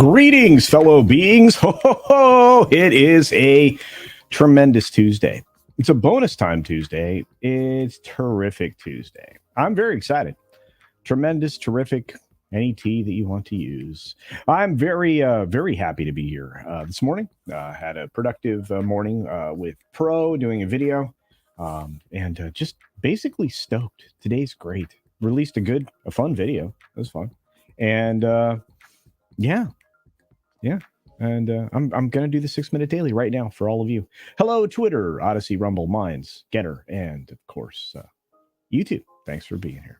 Greetings, fellow beings. Ho, ho, ho. It is a tremendous Tuesday. It's a bonus time Tuesday. It's terrific Tuesday. I'm very excited. Tremendous, terrific, any tea that you want to use. I'm very happy to be here this morning. Had a productive morning with Pro doing a video and just basically stoked. Today's great. Released a fun video. It was fun. And yeah. And I'm going to do the 6-minute daily right now for all of you. Hello, Twitter, Odysee, Rumble, Minds, Getter, and of course, YouTube. Thanks for being here.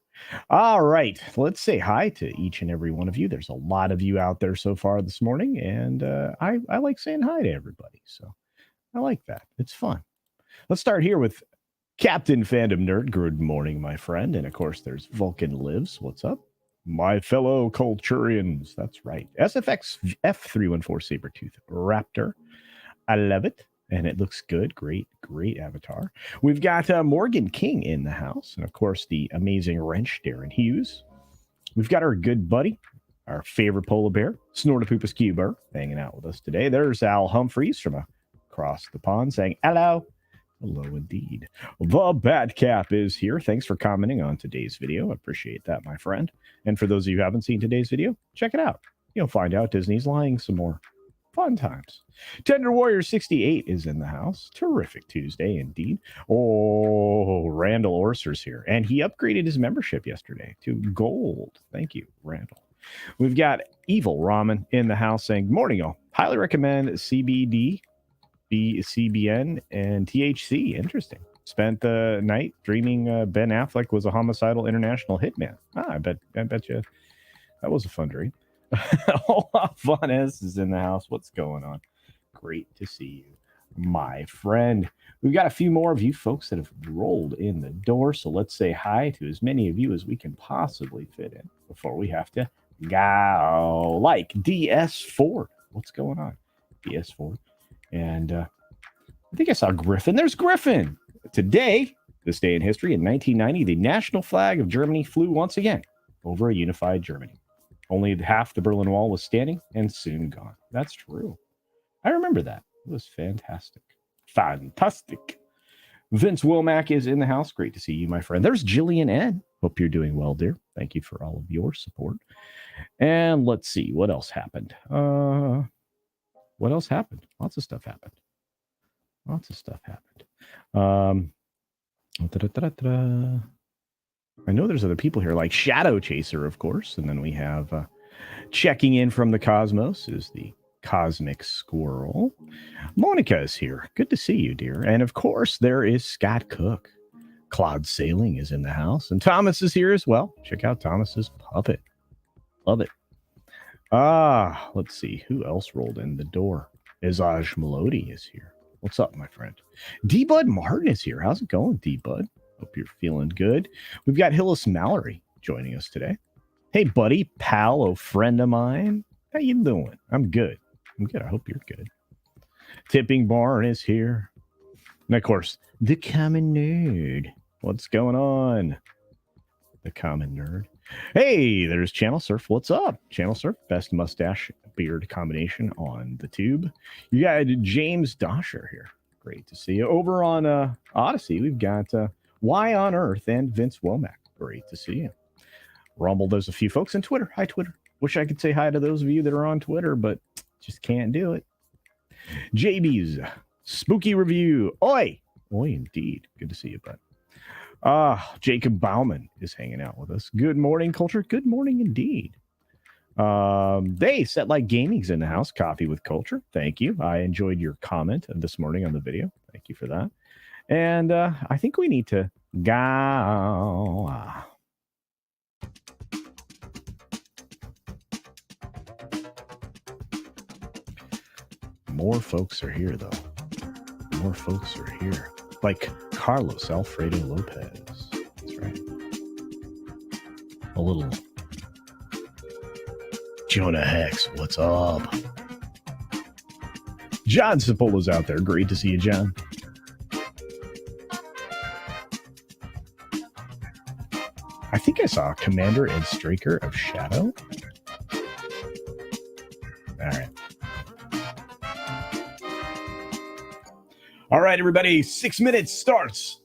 All right. Let's say hi to each and every one of you. There's a lot of you out there so far this morning, and I like saying hi to everybody. So I like that. It's fun. Let's start here with Captain Fandom Nerd. Good morning, my friend. And of course, there's Vulcan Lives. What's up? My fellow Culturians. That's right. SFX F314 Sabertooth Raptor. I love it. And it looks good. Great avatar. We've got Morgan King in the house. And of course, the amazing wrench, Darren Hughes. We've got our good buddy, our favorite polar bear, Snortopoopas Cuber, hanging out with us today. There's Al Humphreys from across the pond saying, hello. Hello, indeed. The Batcap is here. Thanks for commenting on today's video. I appreciate that, my friend. And for those of you who haven't seen today's video, check it out. You'll find out Disney's lying some more. Fun times. Tender Warrior 68 is in the house. Terrific Tuesday, indeed. Oh, Randall Orser's here. And he upgraded his membership yesterday to gold. Thank you, Randall. We've got Evil Ramen in the house saying, morning, all. Highly recommend CBD. CBN and THC. Interesting. Spent the night dreaming Ben Affleck was a homicidal international hitman. I bet you that was a fun dream. Baldness is in the house. What's going on? Great to see you, my friend. We've got a few more of you folks that have rolled in the door, so let's say hi to as many of you as we can possibly fit in before we have to go. Like DS Ford. What's going on? DS Ford. And I think I saw Griffin. There's Griffin. Today, this day in history, in 1990, the national flag of Germany flew once again over a unified Germany. Only half the Berlin Wall was standing and soon gone. That's true. I remember that. It was fantastic. Fantastic. Vince Womack is in the house. Great to see you, my friend. There's Jillian N. Hope you're doing well, dear. Thank you for all of your support. And let's see. What else happened? What else happened? Lots of stuff happened. I know there's other people here, like Shadow Chaser, of course. And then we have checking in from the cosmos is the Cosmic Squirrel. Monica is here. Good to see you, dear. And of course, there is Scott Cook. Cloud Sailing is in the house. And Thomas is here as well. Check out Thomas's puppet. Love it. Let's see. Who else rolled in the door? Izaj Melody is here. What's up, my friend? D-Bud Martin is here. How's it going, D-Bud? Hope you're feeling good. We've got Hillis Mallory joining us today. Hey, buddy, pal, oh friend of mine. How you doing? I'm good. I hope you're good. Tipping Barn is here. And, of course, the Common Nerd. What's going on? The Common Nerd. Hey, there's Channel Surf. What's up? Channel Surf, best mustache beard combination on the tube. You got James Dosher here. Great to see you. Over on Odysee, we've got Why on Earth and Vince Womack. Great to see you. Rumble, there's a few folks on Twitter. Hi, Twitter. Wish I could say hi to those of you that are on Twitter, but just can't do it. JB's Spooky Review. Oi, indeed. Good to see you, bud. Jacob Bauman is hanging out with us. Good morning, culture. Good morning, indeed. They Set Like Gaming's in the house. Coffee with Culture. Thank you. I enjoyed your comment this morning on the video. Thank you for that. And I think we need to go. More folks are here, though. More folks are here. Like Carlos Alfredo Lopez. That's right. A little Jonah Hex. What's up? John Cipollo's out there. Great to see you, John. I think I saw Commander Ed Straker of Shadow. All right. All right, everybody. 6 minutes starts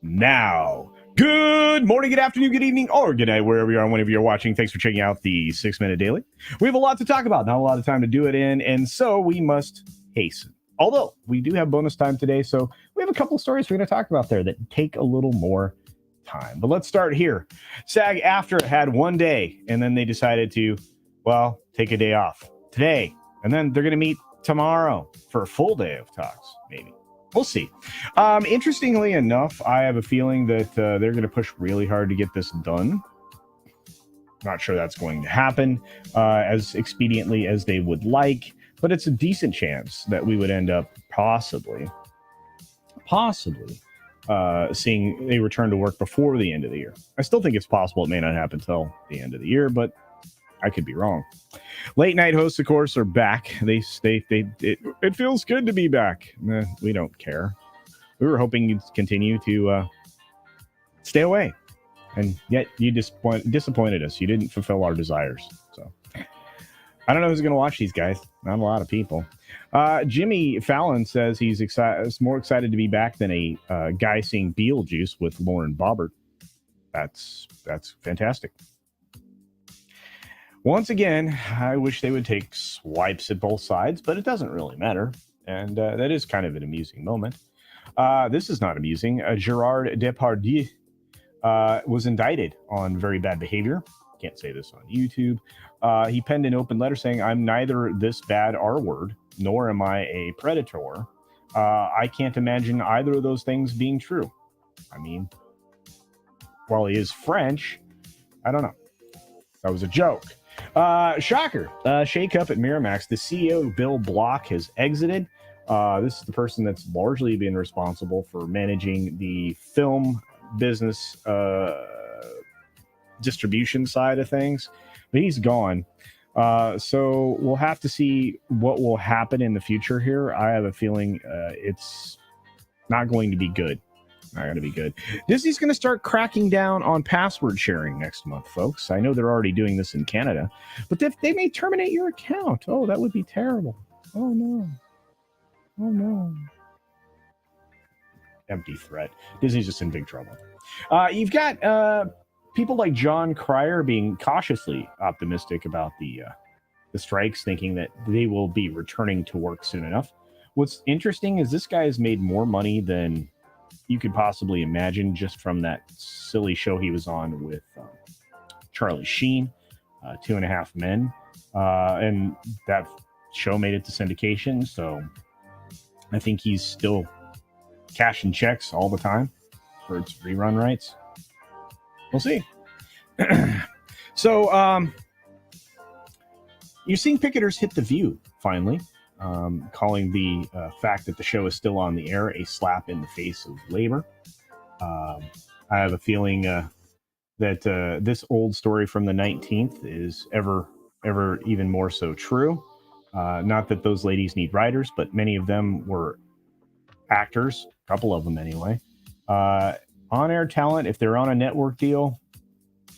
now. Good morning, good afternoon, good evening, or good night, wherever you are, whenever you're watching. Thanks for checking out the 6 Minute Daily. We have a lot to talk about, not a lot of time to do it in, and so we must hasten. Although we do have bonus time today, so we have a couple of stories we're going to talk about there that take a little more time. But let's start here. SAG-AFTRA had one day, and then they decided to, well, take a day off today, and then they're going to meet tomorrow for a full day of talks, maybe. We'll see. Interestingly enough, I have a feeling that they're going to push really hard to get this done. Not sure that's going to happen as expediently as they would like, but it's a decent chance that we would end up possibly seeing a return to work before the end of the year. I still think it's possible it may not happen until the end of the year, but I could be wrong. Late night hosts, of course, are back. It feels good to be back. We don't care. We were hoping you'd continue to stay away, and yet you disappointed us. You didn't fulfill our desires. So I don't know who's going to watch these guys. Not a lot of people. Jimmy Fallon says he's more excited to be back than a guy seeing Beetlejuice with Lauren Boebert. That's fantastic. Once again, I wish they would take swipes at both sides, but it doesn't really matter. And that is kind of an amusing moment. This is not amusing. Gerard Depardieu was indicted on very bad behavior. Can't say this on YouTube. He penned an open letter saying, "I'm neither this bad R-word, nor am I a predator. I can't imagine either of those things being true." I mean, while he is French, I don't know. That was a joke. Shocker. Shake-up at Miramax. The CEO, Bill Block, has exited. This is the person that's largely been responsible for managing the film business distribution side of things. But he's gone. So we'll have to see what will happen in the future here. I have a feeling it's not going to be good. Not going to be good. Disney's going to start cracking down on password sharing next month, folks. I know they're already doing this in Canada, but they may terminate your account. Oh, that would be terrible. Oh, no. Oh, no. Empty threat. Disney's just in big trouble. You've got people like John Cryer being cautiously optimistic about the strikes, thinking that they will be returning to work soon enough. What's interesting is this guy has made more money than you could possibly imagine just from that silly show he was on with Charlie Sheen, 2.5 Men. And that show made it to syndication. So I think he's still cashing checks all the time for its rerun rights. We'll see. So you're seeing Picketers hit The View, finally. Calling the fact that the show is still on the air a slap in the face of labor. I have a feeling that this old story from the 19th is ever even more so true. Not that those ladies need writers, but many of them were actors, a couple of them anyway. On-air talent, if they're on a network deal,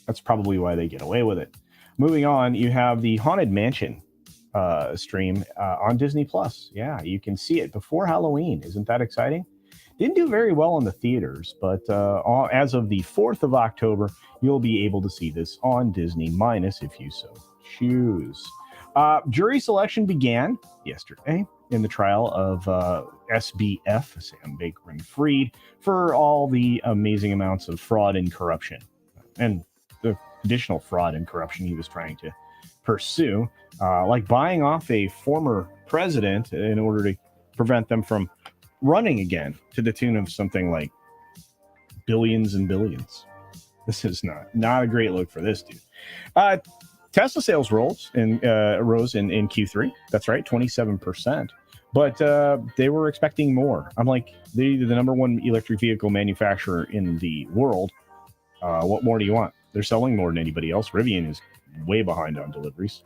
that's probably why they get away with it. Moving on, you have the Haunted Mansion stream on Disney Plus. Yeah, you can see it before Halloween. Isn't that exciting? Didn't do very well in the theaters, but as of the 4th of October, you'll be able to see this on Disney Minus if you so choose. Jury selection began yesterday in the trial of SBF, Sam Bankman-Fried, for all the amazing amounts of fraud and corruption, and the additional fraud and corruption he was trying to pursue, like buying off a former president in order to prevent them from running again to the tune of something like billions and billions. This is not a great look for this dude. Tesla sales rose in Q3. That's right, 27%. But they were expecting more. I'm like, they're the number one electric vehicle manufacturer in the world. What more do you want? They're selling more than anybody else. Rivian is way behind on deliveries.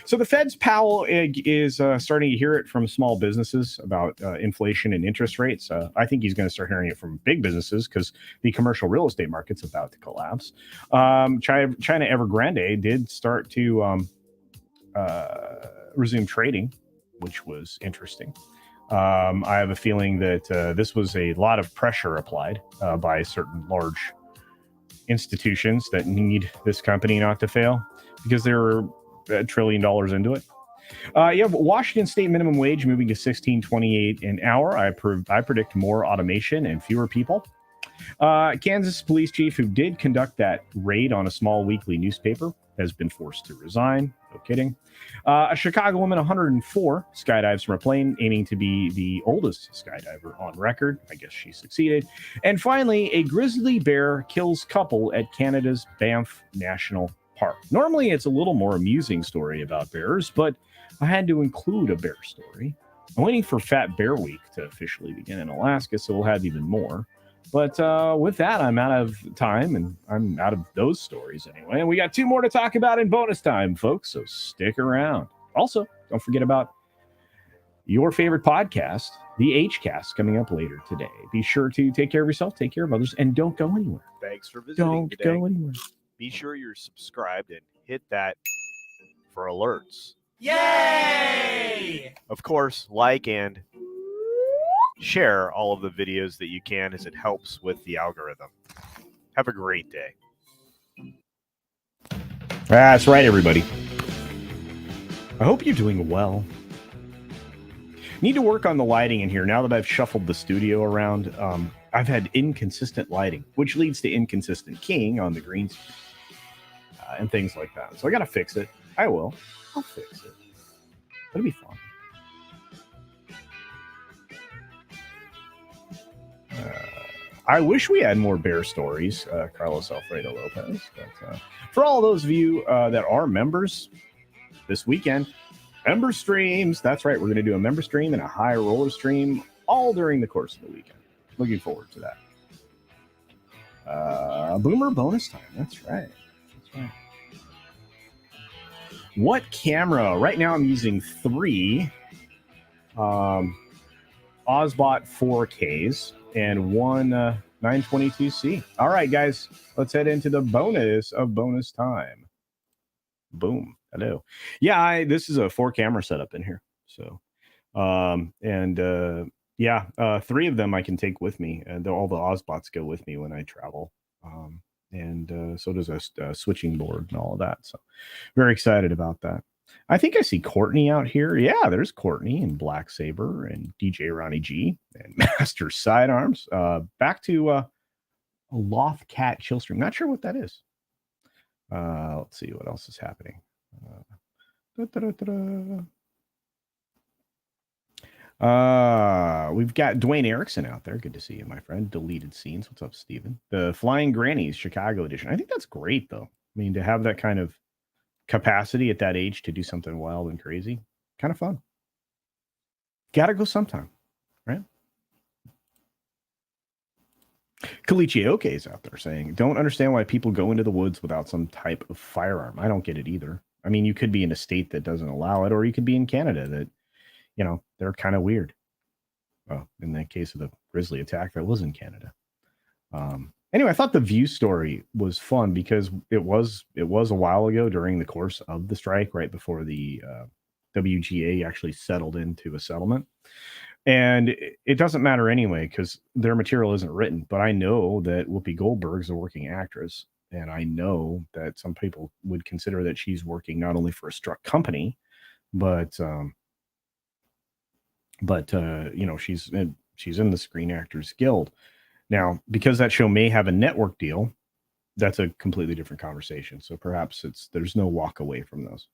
So the Fed's Powell is starting to hear it from small businesses about inflation and interest rates. I think he's going to start hearing it from big businesses because the commercial real estate market's about to collapse. China Evergrande did start to resumed trading, which was interesting. I have a feeling that this was a lot of pressure applied by certain large institutions that need this company not to fail because they're $1 trillion into it. You have Washington state minimum wage moving to $16.28 an hour. I predict more automation and fewer people. Kansas police chief who did conduct that raid on a small weekly newspaper has been forced to resign. No kidding. A Chicago woman, 104, skydives from a plane, aiming to be the oldest skydiver on record. I guess she succeeded. And finally, a grizzly bear kills couple at Canada's Banff National Park. Normally, it's a little more amusing story about bears, but I had to include a bear story. I'm waiting for Fat Bear Week to officially begin in Alaska, so we'll have even more. But with that, I'm out of time, and I'm out of those stories anyway. And we got 2 more to talk about in bonus time, folks, so stick around. Also, don't forget about your favorite podcast, the H-Cast, coming up later today. Be sure to take care of yourself, take care of others, and don't go anywhere. Thanks for visiting today. Don't go anywhere. Be sure you're subscribed and hit that for alerts. Yay! Of course, like and share all of the videos that you can, as it helps with the algorithm. Have a great day. That's right, everybody. I hope you're doing well. Need to work on the lighting in here now that I've shuffled the studio around. I've had inconsistent lighting, which leads to inconsistent keying on the green screen and things like that. So I got to fix it. I will. I'll fix it. It'll be fun. I wish we had more bear stories, Carlos Alfredo Lopez. But for all those of you that are members this weekend, member streams. That's right. We're going to do a member stream and a high roller stream all during the course of the weekend. Looking forward to that. Boomer bonus time. That's right. That's right. What camera? Right now I'm using 3 Osbot 4Ks and 1 922C. All right, guys, let's head into the bonus of bonus time. Boom. Hello. Yeah, this is a 4-camera setup in here. So, 3 of them I can take with me, and all the Osbots go with me when I travel. So does a switching board and all of that. So very excited about that. I think I see Courtney out here. Yeah, there's Courtney and Black Saber and DJ Ronnie G and Master Sidearms. Back to a Loth Cat chill stream. Not sure what that is. Let's see what else is happening. We've got Dwayne Erickson out there. Good to see you, my friend. Deleted scenes. What's up, Steven? The Flying Grannies Chicago edition. I think that's great, though. I mean, to have that kind of capacity at that age to do something wild and crazy, kind of fun. Gotta go sometime, right? Kalichi Oke is out there saying, don't understand why people go into the woods without some type of firearm. I don't get it either. I mean, you could be in a state that doesn't allow it, or you could be in Canada that, you know, they're kind of weird. Well, in the case of the grizzly attack, that was in Canada. Anyway, I thought the View story was fun because it was a while ago during the course of the strike, right before the WGA actually settled into a settlement. And it doesn't matter anyway because their material isn't written. But I know that Whoopi Goldberg's a working actress. And I know that some people would consider that she's working not only for a struck company, but you know, she's in the Screen Actors Guild. Now, because that show may have a network deal, that's a completely different conversation. So perhaps there's no walk away from those.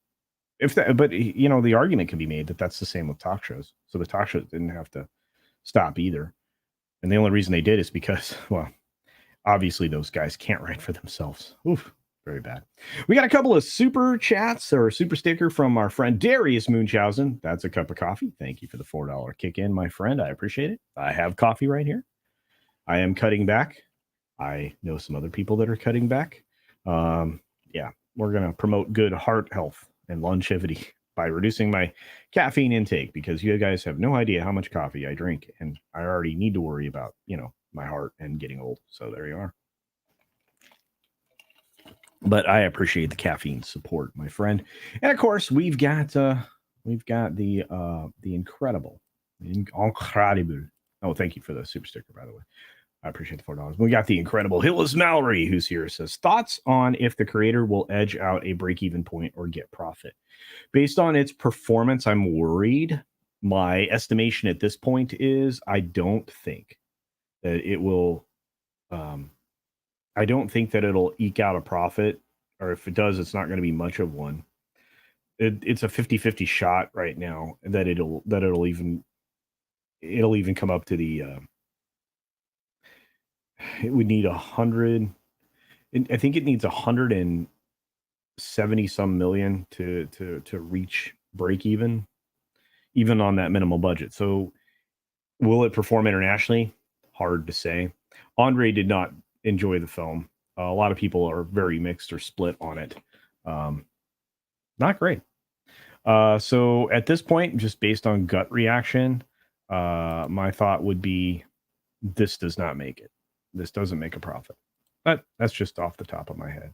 But you know, the argument can be made that that's the same with talk shows. So the talk shows didn't have to stop either. And the only reason they did is because, well, obviously those guys can't write for themselves. Oof, very bad. We got a couple of super chats or super sticker from our friend Darius Munchausen. That's a cup of coffee. Thank you for the $4 kick in, my friend. I appreciate it. I have coffee right here. I am cutting back. I know some other people that are cutting back. Yeah, we're going to promote good heart health and longevity by reducing my caffeine intake because you guys have no idea how much coffee I drink. And I already need to worry about, you know, my heart and getting old. So there you are. But I appreciate the caffeine support, my friend. And of course, we've got the incredible. Oh, thank you for the super sticker, by the way. I appreciate the $4. We got the incredible Hillis Mallory, who's here. Says thoughts on if the creator will edge out a break-even point or get profit. Based on its performance, I'm worried. My estimation at this point is I don't think that it will. I don't think that it'll eke out a profit, or if it does, it's not going to be much of one. It's a 50-50 shot right now that it'll even come up to the. It would need 100. I think it needs 170 some million to reach break even on that minimal budget. So, will it perform internationally? Hard to say. Andre did not enjoy the film. A lot of people are very mixed or split on it. Not great. So at this point, just based on gut reaction, my thought would be this does not make it. This doesn't make a profit. But that's just off the top of my head.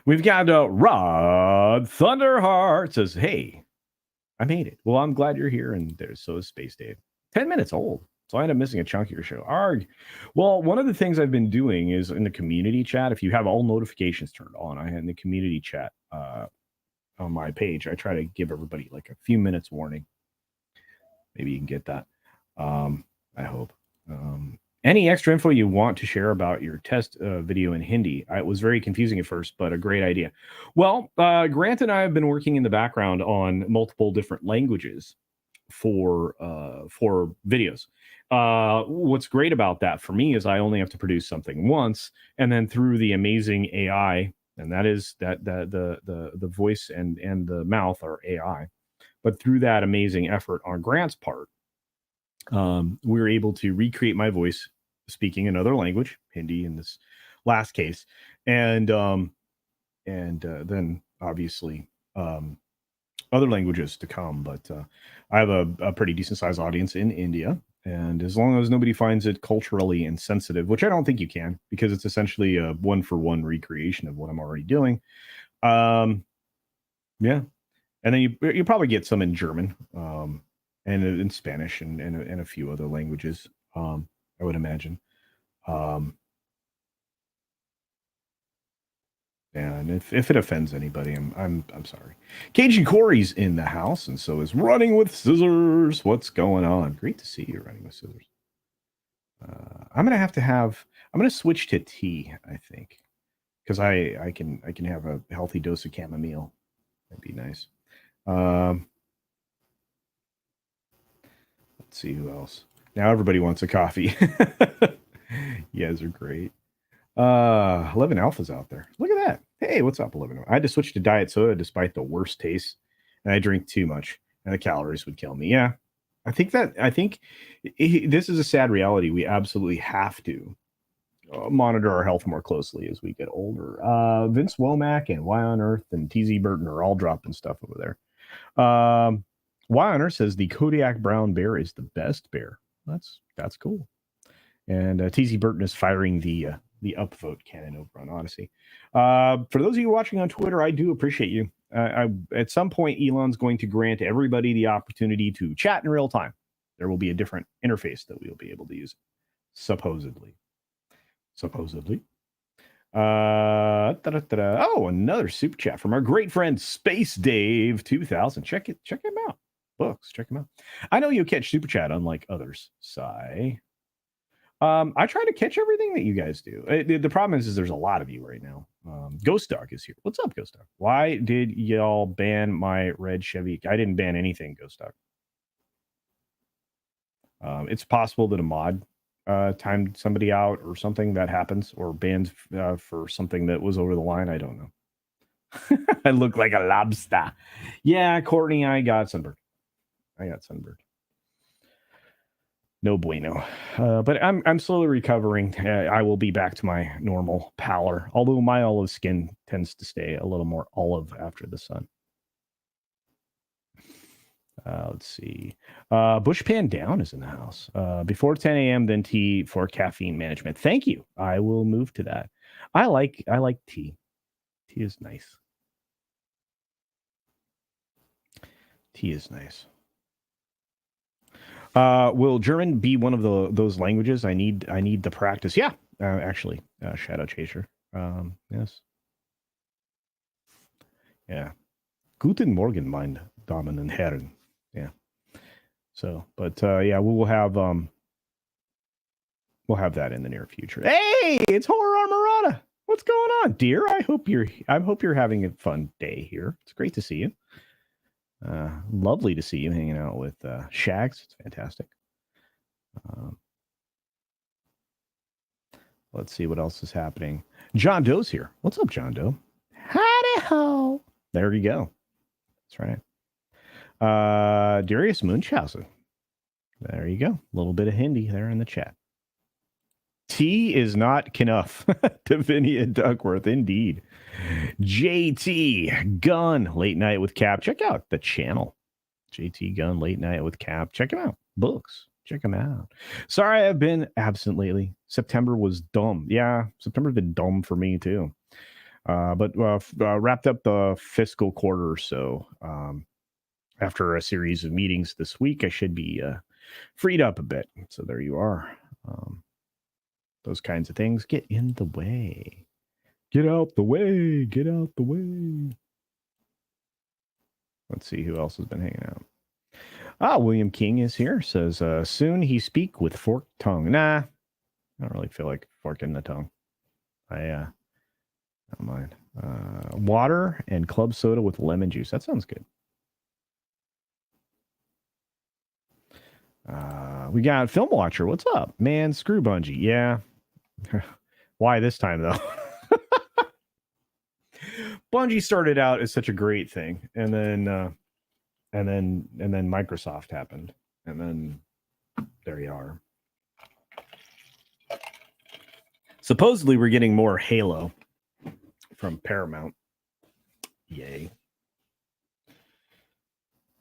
We've got Rod Thunderheart says, hey, I made it. Well, I'm glad you're here. And so is Space Dave. 10 minutes old. So I end up missing a chunk of your show. Arg. Well, one of the things I've been doing is in the community chat, if you have all notifications turned on, I had in the community chat on my page, I try to give everybody like a few minutes warning. Maybe you can get that. I hope. Any extra info you want to share about your test video in Hindi? It was very confusing at first, but a great idea. Well, Grant and I have been working in the background on multiple different languages for videos. What's great about that for me is I only have to produce something once, and then through the amazing AI, and that is that the voice and the mouth are AI, but through that amazing effort on Grant's part, we were able to recreate my voice speaking another language, Hindi in this last case, and then obviously other languages to come. But I have a pretty decent sized audience in India. And as long as nobody finds it culturally insensitive, which I don't think you can, because it's essentially a one-for-one recreation of what I'm already doing. Yeah. And then you probably get some in German and in Spanish and a few other languages, I would imagine. And if it offends anybody, I'm sorry. Cajun Corey's in the house, and so is Running with Scissors. What's going on? Great to see you, Running with Scissors. I'm gonna switch to tea, I think, because I can have a healthy dose of chamomile. That'd be nice. Let's see who else. Now everybody wants a coffee. You guys are great. 11 Alpha's out there. Look at that. Hey, what's up, 11? I had to switch to diet soda despite the worst taste, and I drink too much, and the calories would kill me. Yeah, I think this is a sad reality. We absolutely have to monitor our health more closely as we get older. Vince Womack and Why on Earth and TZ Burton are all dropping stuff over there. Why on Earth says the Kodiak Brown bear is the best bear. That's cool. And TZ Burton is firing the upvote cannon over on Odyssey. For those of you watching on Twitter, I do appreciate you. At some point, Elon's going to grant everybody the opportunity to chat in real time. There will be a different interface that we will be able to use, supposedly. Oh, another super chat from our great friend Space Dave 2000. Check him out. Books, check him out. I know you'll catch super chat unlike others. Sigh. I try to catch everything that you guys do. The problem is there's a lot of you right now. Ghost Dog is here. What's up, Ghost Dog? Why did y'all ban my red Chevy? I didn't ban anything, Ghost Dog. It's possible that a mod timed somebody out or something that happens, or banned for something that was over the line. I don't know. I look like a lobster. Yeah, Courtney, I got sunburned. No bueno. But I'm slowly recovering. I will be back to my normal pallor, although my olive skin tends to stay a little more olive after the sun. Let's see. Bushpan Down is in the house. Before 10 a.m., then tea for caffeine management. Thank you. I will move to that. I like tea. Tea is nice. Tea is nice. Will German be one of those languages? I need the practice. Yeah, actually, Shadow Chaser. Yes. Yeah. Guten Morgen, meine Damen und Herren. Yeah. So, but yeah, we'll have that in the near future. Hey, it's Horror Armorata. What's going on, dear? I hope you're having a fun day here. It's great to see you. Lovely to see you hanging out with Shags. It's fantastic. Let's see what else is happening. John Doe's here. What's up, John Doe? Howdy ho. There you go. That's right. Darius Munchausen. There you go. A little bit of Hindi there in the chat. Tea is not enough. Davinia Duckworth, indeed. JT Gunn, Late Night with Cap. Check out the channel. JT Gunn, Late Night with Cap. Check him out. Books. Check him out. Sorry I've been absent lately. September was dumb. Yeah, September's been dumb for me too. But wrapped up the fiscal quarter, so after a series of meetings this week, I should be freed up a bit. So there you are. Those kinds of things get in the way. Get out the way. Get out the way. Let's see who else has been hanging out. William King is here. Says, soon he speak with forked tongue. Nah, I don't really feel like forking the tongue. I don't mind. Water and club soda with lemon juice. That sounds good. We got Film Watcher. What's up? Man, screw Bungie. Yeah. Why this time, though? Bungie started out as such a great thing, and then Microsoft happened, and then there you are. Supposedly, we're getting more Halo from Paramount. Yay.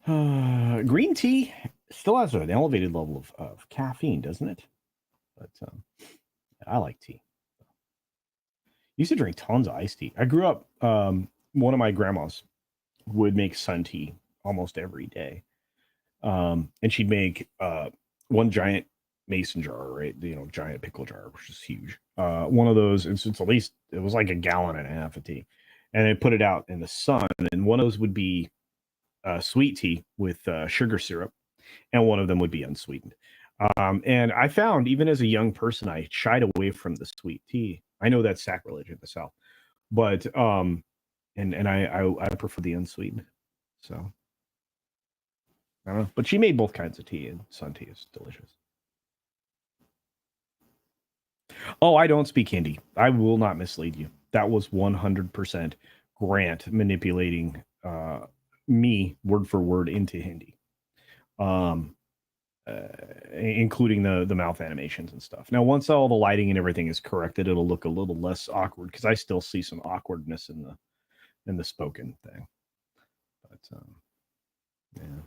Green tea still has an elevated level of caffeine, doesn't it? But I like tea. Used to drink tons of iced tea. I grew up, one of my grandmas would make sun tea almost every day. And she'd make one giant mason jar, right? Giant pickle jar, which is huge. One of those, it's at least, it was like a gallon and a half of tea. And they put it out in the sun. And one of those would be sweet tea with sugar syrup. And one of them would be unsweetened. And I found, even as a young person, I shied away from the sweet tea. I know that's sacrilege in the South, but and I prefer the unsweetened. So I don't know. But she made both kinds of tea, and sun tea is delicious. Oh, I don't speak Hindi. I will not mislead you. That was 100% Grant manipulating me word for word into Hindi. Including the mouth animations and stuff. Now, once all the lighting and everything is corrected, it'll look a little less awkward, because I still see some awkwardness in the spoken thing. But yeah.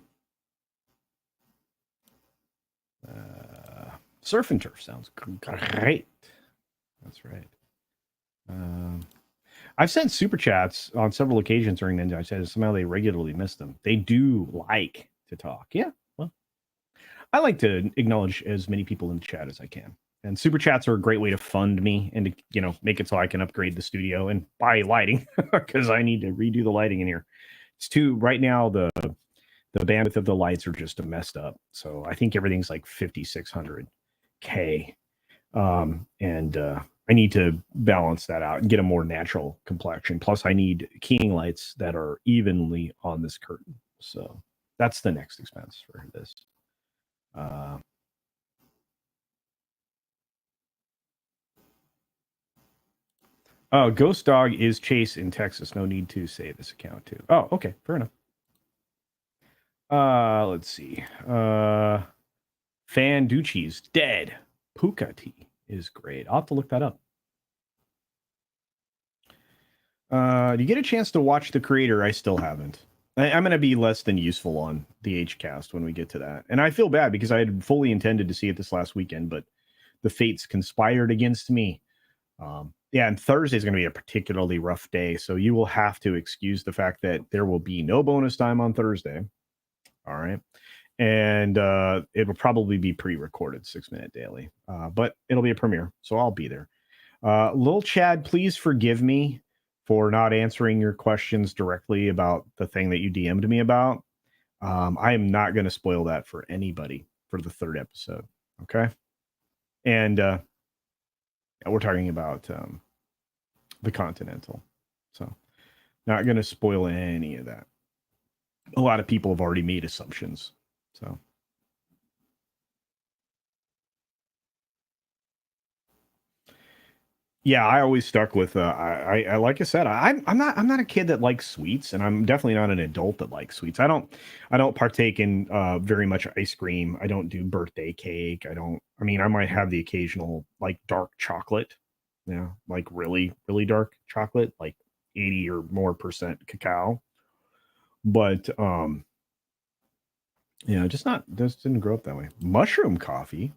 Surf and Turf sounds great. That's right. I've sent super chats on several occasions during Ninja. I said somehow they regularly miss them. They do like to talk. Yeah. I like to acknowledge as many people in the chat as I can. And super chats are a great way to fund me and to, make it so I can upgrade the studio and buy lighting, because I need to redo the lighting in here. It's right now, the bandwidth of the lights are just messed up. So I think everything's like 5,600K. And I need to balance that out and get a more natural complexion. Plus I need keying lights that are evenly on this curtain. So that's the next expense for this. Ghost Dog is Chase in Texas. No need to save this account too. Oh, okay, fair enough. Let's see. Fanducci's dead. Puka tea is great. I'll have to look that up. Do you get a chance to watch The Creator? I still haven't. I'm going to be less than useful on the Hcast when we get to that. And I feel bad because I had fully intended to see it this last weekend, but the fates conspired against me. Yeah, and Thursday is going to be a particularly rough day, so you will have to excuse the fact that there will be no bonus time on Thursday. All right. And it will probably be pre-recorded 6-minute daily, but it'll be a premiere, so I'll be there. Lil Chad, please forgive me for not answering your questions directly about the thing that you DM'd me about. I am not going to spoil that for anybody for the third episode. Okay. And we're talking about the Continental. So not going to spoil any of that. A lot of people have already made assumptions. So yeah, I always stuck with I like I said, I'm not a kid that likes sweets, and I'm definitely not an adult that likes sweets. I don't partake in very much ice cream. I don't do birthday cake. I mean, I might have the occasional like dark chocolate, like really, really dark chocolate, like 80 or more percent cacao. But just didn't grow up that way. Mushroom coffee.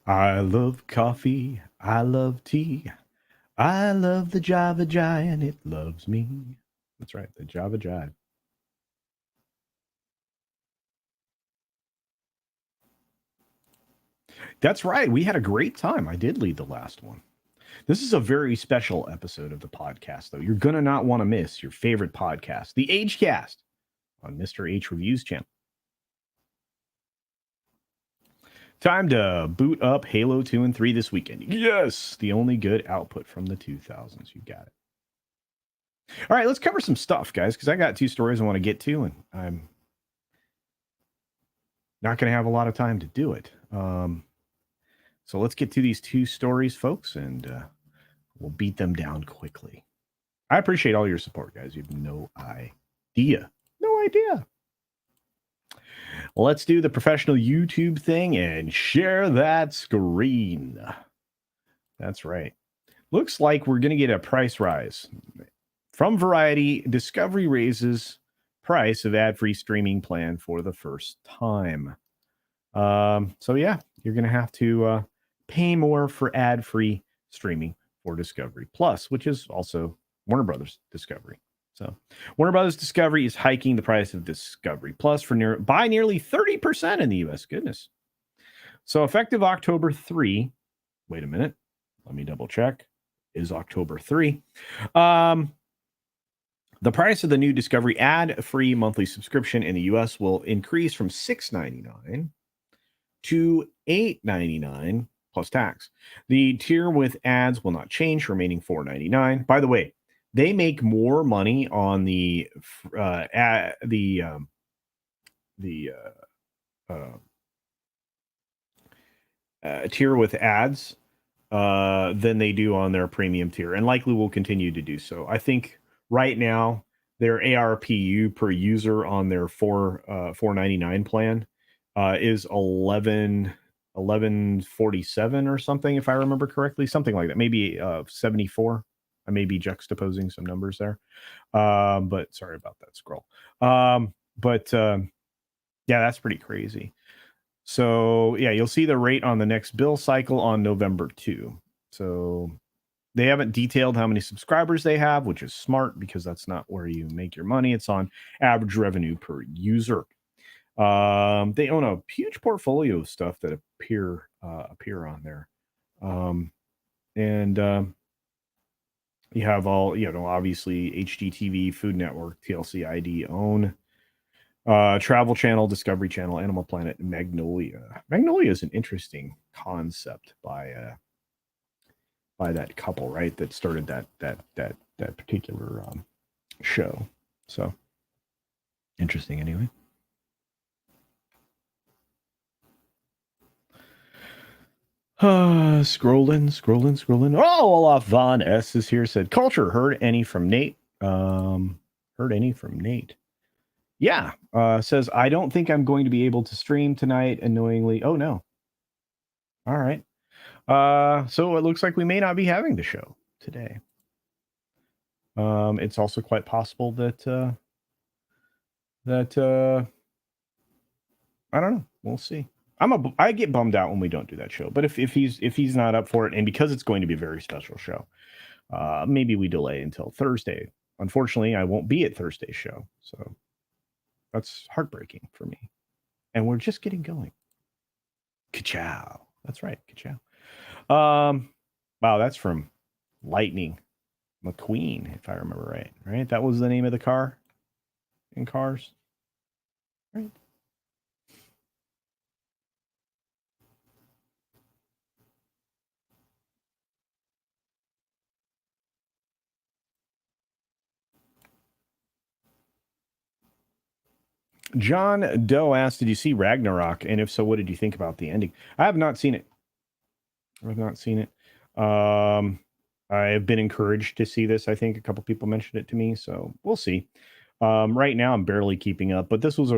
I love coffee. I love tea. I love the Java Giant. It loves me. That's right, the Java Jive. That's right. We had a great time. I did lead the last one. This is a very special episode of the podcast, though. You're going to not want to miss your favorite podcast, the Hcast, on Mr. H Reviews channel. Time to boot up Halo 2 and 3 this weekend. Yes, the only good output from the 2000s. You got it. All right, let's cover some stuff, guys, because I got 2 stories I want to get to, and I'm not going to have a lot of time to do it. So let's get to these 2 stories, folks, and we'll beat them down quickly. I appreciate all your support, guys. You have no idea. No idea. Let's do the professional YouTube thing and share that screen. That's right. Looks like we're going to get a price rise. From Variety, Discovery raises price of ad-free streaming plan for the first time. So yeah, you're going to have to pay more for ad-free streaming for Discovery Plus, which is also Warner Brothers Discovery. So Warner Brothers Discovery is hiking the price of Discovery Plus by nearly 30% in the U.S. Goodness. So effective October 3. Wait a minute. Let me double check. Is October 3. The price of the new Discovery ad-free monthly subscription in the U.S. will increase from $6.99 to $8.99 plus tax. The tier with ads will not change, remaining $4.99. By the way, they make more money on the tier with ads than they do on their premium tier, and likely will continue to do so. I think right now their ARPU per user on their $4.99 plan is $11.47 or something, if I remember correctly, something like that. Maybe 74. I may be juxtaposing some numbers there, but sorry about that scroll. Yeah, that's pretty crazy. So yeah, you'll see the rate on the next bill cycle on November 2. So they haven't detailed how many subscribers they have, which is smart because that's not where you make your money. It's on average revenue per user. They own a huge portfolio of stuff that appear on there. You have all, obviously HGTV, Food Network, TLC ID, OWN, Travel Channel, Discovery Channel, Animal Planet, Magnolia. Magnolia is an interesting concept by that couple, right? That started that particular show. So interesting, anyway. Scrolling. Oh, Olaf Von S is here. Said, culture. Heard any from Nate? Yeah. Says, I don't think I'm going to be able to stream tonight, annoyingly. Oh, no. All right. So it looks like we may not be having the show today. It's also quite possible that that I don't know. We'll see. I get bummed out when we don't do that show. But if he's not up for it, and because it's going to be a very special show, maybe we delay until Thursday. Unfortunately, I won't be at Thursday's show, so that's heartbreaking for me. And we're just getting going. Ka-chow. That's right, ka-chow. Wow, that's from Lightning McQueen, if I remember right. Right, that was the name of the car in Cars. Right. John Doe asked, did you see Ragnarok? And if so, what did you think about the ending? I have not seen it. I've not seen it. I've been encouraged to see this. I think a couple people mentioned it to me, so we'll see. Right now, I'm barely keeping up, but this has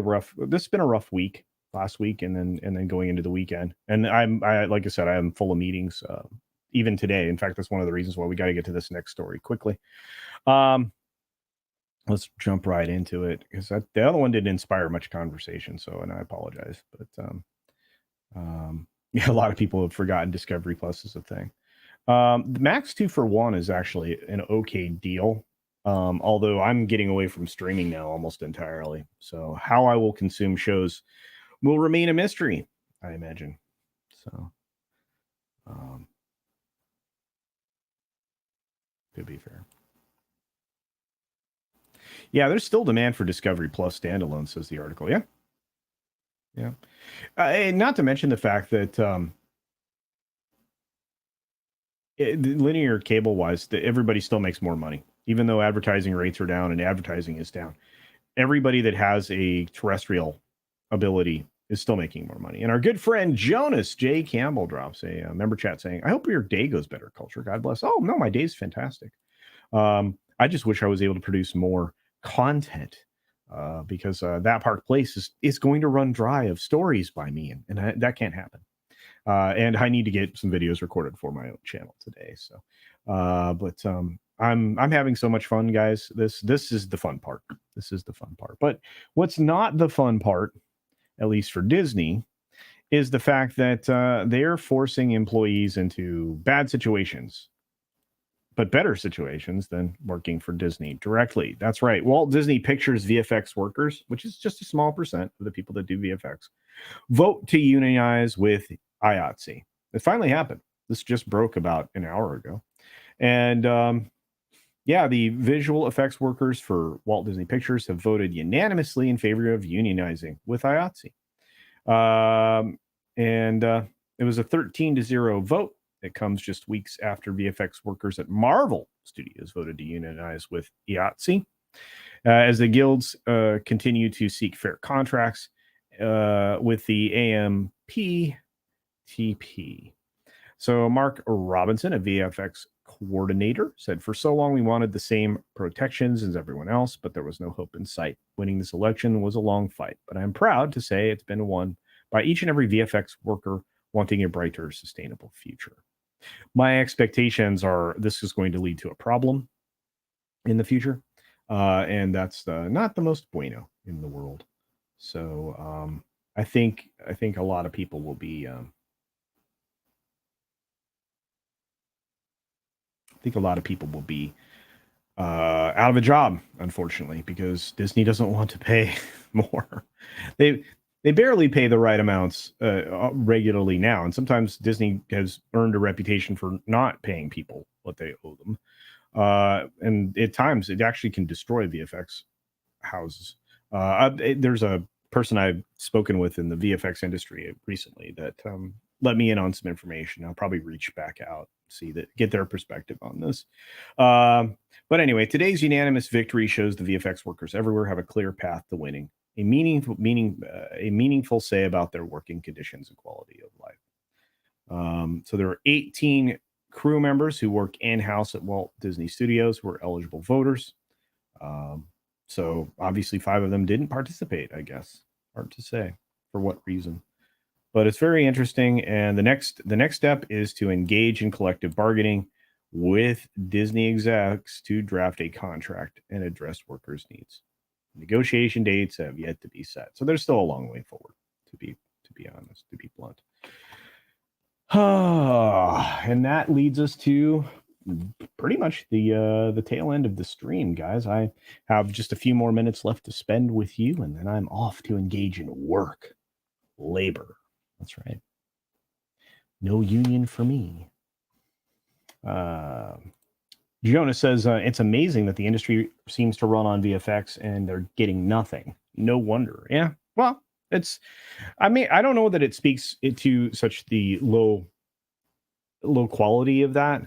been a rough week last week, and then going into the weekend. And I like I said, I am full of meetings, even today. In fact, that's one of the reasons why we got to get to this next story quickly. Let's jump right into it, because the other one didn't inspire much conversation. So, and I apologize, but yeah, a lot of people have forgotten Discovery Plus is a thing. The Max 2-for-1 is actually an okay deal. Although I'm getting away from streaming now almost entirely. So how I will consume shows will remain a mystery, I imagine. So, to be fair. Yeah, there's still demand for Discovery Plus standalone, says the article. Yeah. Yeah. And not to mention the fact that linear cable wise, everybody still makes more money, even though advertising rates are down and advertising is down. Everybody that has a terrestrial ability is still making more money. And our good friend Jonas J. Campbell drops a member chat saying, I hope your day goes better, Culture. God bless. Oh, no, my day's fantastic. I just wish I was able to produce more content because that Park Place is going to run dry of stories by me, and that can't happen. And I need to get some videos recorded for my own channel today. So, but I'm having so much fun, guys. This is the fun part. This is the fun part. But what's not the fun part, at least for Disney, is the fact that they're forcing employees into bad situations, but better situations than working for Disney directly. That's right. Walt Disney Pictures VFX workers, which is just a small percent of the people that do VFX, vote to unionize with IATSE. It finally happened. This just broke about an hour ago. And yeah, the visual effects workers for Walt Disney Pictures have voted unanimously in favor of unionizing with IATSE. It was a 13-0 vote. It comes just weeks after VFX workers at Marvel Studios voted to unionize with IATSE. As the guilds continue to seek fair contracts with the AMPTP. So Mark Robinson, a VFX coordinator, said, for so long we wanted the same protections as everyone else, but there was no hope in sight. Winning this election was a long fight, but I'm proud to say it's been won by each and every VFX worker wanting a brighter, sustainable future. My expectations are this is going to lead to a problem in the future, and that's not the most bueno in the world. So I think a lot of people will be out of a job, unfortunately, because Disney doesn't want to pay more. They barely pay the right amounts regularly now, and sometimes Disney has earned a reputation for not paying people what they owe them. And at times, it actually can destroy VFX houses. There's a person I've spoken with in the VFX industry recently that let me in on some information. I'll probably reach back out, get their perspective on this. But anyway, today's unanimous victory shows the VFX workers everywhere have a clear path to winning, a meaningful say about their working conditions and quality of life. So there are 18 crew members who work in-house at Walt Disney Studios who are eligible voters. So obviously 5 of them didn't participate, I guess. Hard to say for what reason. But it's very interesting. And the next step is to engage in collective bargaining with Disney execs to draft a contract and address workers' needs. Negotiation dates have yet to be set, so there's still a long way forward. To be honest, to be blunt. And that leads us to pretty much the tail end of the stream, guys. I have just a few more minutes left to spend with you, and then I'm off to engage in work, labor. That's right. No union for me. Jonah says it's amazing that the industry seems to run on VFX and they're getting nothing. No wonder. Yeah. Well, I don't know that it speaks to such the low quality of that,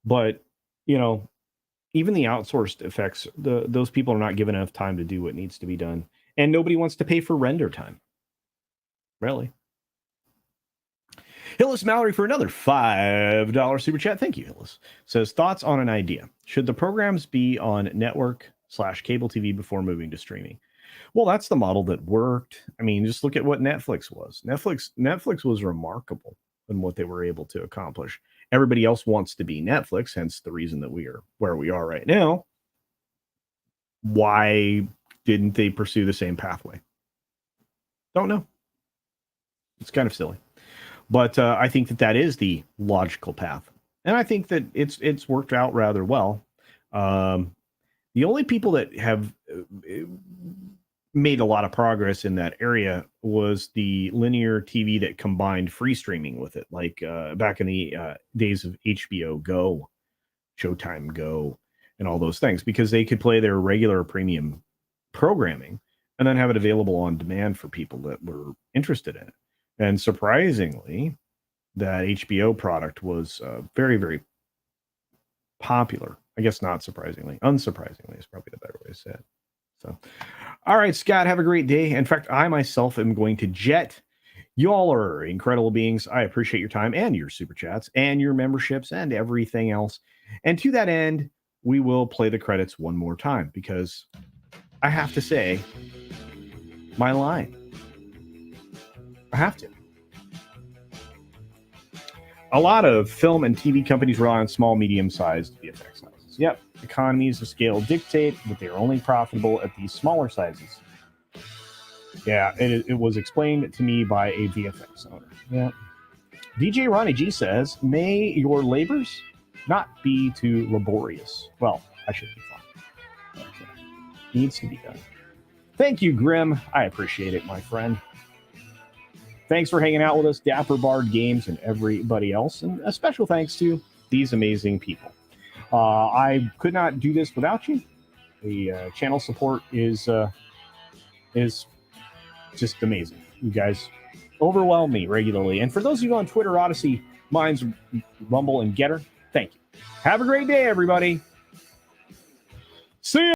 but even the outsourced effects, those people are not given enough time to do what needs to be done, and nobody wants to pay for render time. Really. Hillis Mallory for another $5 super chat. Thank you, Hillis. Says, thoughts on an idea. Should the programs be on network/cable TV before moving to streaming? Well, that's the model that worked. I mean, just look at what Netflix was. Netflix was remarkable in what they were able to accomplish. Everybody else wants to be Netflix, hence the reason that we are where we are right now. Why didn't they pursue the same pathway? Don't know. It's kind of silly. But I think that is the logical path. And I think that it's worked out rather well. The only people that have made a lot of progress in that area was the linear TV that combined free streaming with it, like back in the days of HBO Go, Showtime Go, and all those things, because they could play their regular premium programming and then have it available on demand for people that were interested in it. And surprisingly, that HBO product was very, very popular. I guess not surprisingly. Unsurprisingly is probably the better way to say it. So, all right, Scott, have a great day. In fact, I myself am going to jet. You all are incredible beings. I appreciate your time and your super chats and your memberships and everything else. And to that end, we will play the credits one more time because I have to say my line. I have to. A lot of film and TV companies rely on small, medium-sized VFX houses. Yep, economies of scale dictate that they are only profitable at these smaller sizes. Yeah, it was explained to me by a VFX owner. Yeah. DJ Ronnie G says, may your labors not be too laborious. Well, I should be fine. Okay. Needs to be done. Thank you, Grim. I appreciate it, my friend. Thanks for hanging out with us, Dapper Bard Games, and everybody else. And a special thanks to these amazing people. I could not do this without you. The channel support is just amazing. You guys overwhelm me regularly. And for those of you on Twitter, Odysee, Minds, Rumble, and Getter, thank you. Have a great day, everybody.